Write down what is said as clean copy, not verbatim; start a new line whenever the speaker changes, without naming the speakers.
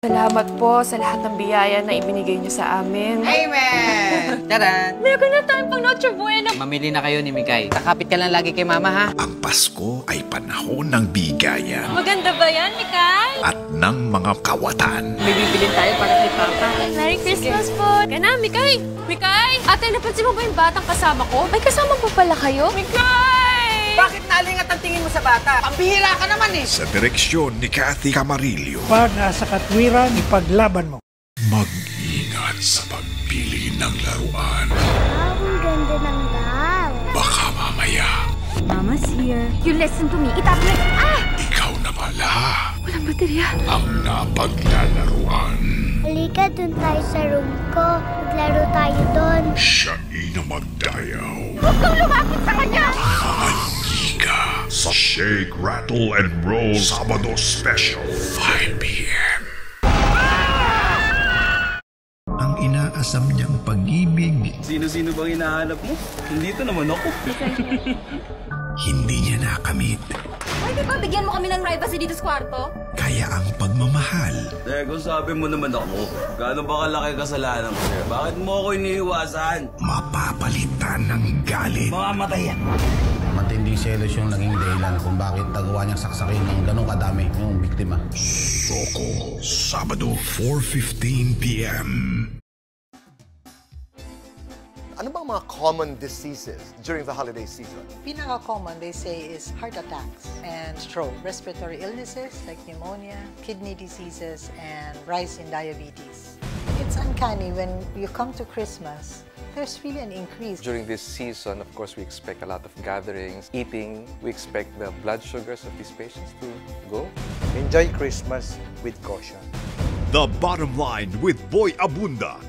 Salamat po sa lahat ng biyaya na ibinigay niyo sa amin.
Amen! Taran!
Meron na tayong pang Noche Buena.
Mamili na kayo ni Mikay. Kakapit ka lang lagi kay Mama, ha?
Ang Pasko ay panahon ng bigayan
Maganda ba yan, Mikay?
at ng mga kawatan.
May bibilin tayo para kay Papa.
Merry Christmas po!
Kaya Mikay! Mikay! Ate, napansin mo ba yung batang kasama ko?
May kasama po pala kayo?
Mikay!
Bakit nalingat ang tingin mo sa bata? Pambihira ka naman eh!
Sa direksyon ni Kathy Camarillo,
Pag nasa katwiran, ipaglaban mo.
mag-ingat sa pagpili ng laruan.
Ang ganda ng doll.
Baka mamaya,
Mama's here. You listen to me. Itap mo. Ah!
ikaw na pala
Walang baterya.
ang napaglalaruan.
Halika dun tayo sa room ko. Maglaro tayo dun.
Siya na magdayaw.
Huwag kang lumapit sa kanya!
Mantika sa Shake, Rattle, and Roll Sabado Special, 5 p.m. Ang inaasam niyang pag-ibig,
Sino-sino bang hinahanap mo? Hindi to naman ako.
hindi niya nakamit.
Pwede ba bigyan mo kami ng privacy dito sa kwarto?
Kaya ang pagmamahal,
Kung sabi mo naman ako, gaano ba kalaki kasalanan ko? Bakit mo ako iniiwasan?
mapapalitan ng galit.
Mamamatay yan.
Matinding selos yung naging dahilan kung bakit nagawa niyang saksakin ng ganong kadami yung biktima.
Soko, Sabado, 4:15 p.m.
Ano bang mga common diseases during the holiday season?
Pinaka-common, they say, is heart attacks and stroke, respiratory illnesses like pneumonia, kidney diseases, and rise in diabetes. It's uncanny when you come to Christmas, there's really an increase.
During this season, of course, we expect a lot of gatherings, eating. We expect the blood sugars of these patients to go.
Enjoy Christmas with caution.
The Bottom Line with Boy Abunda,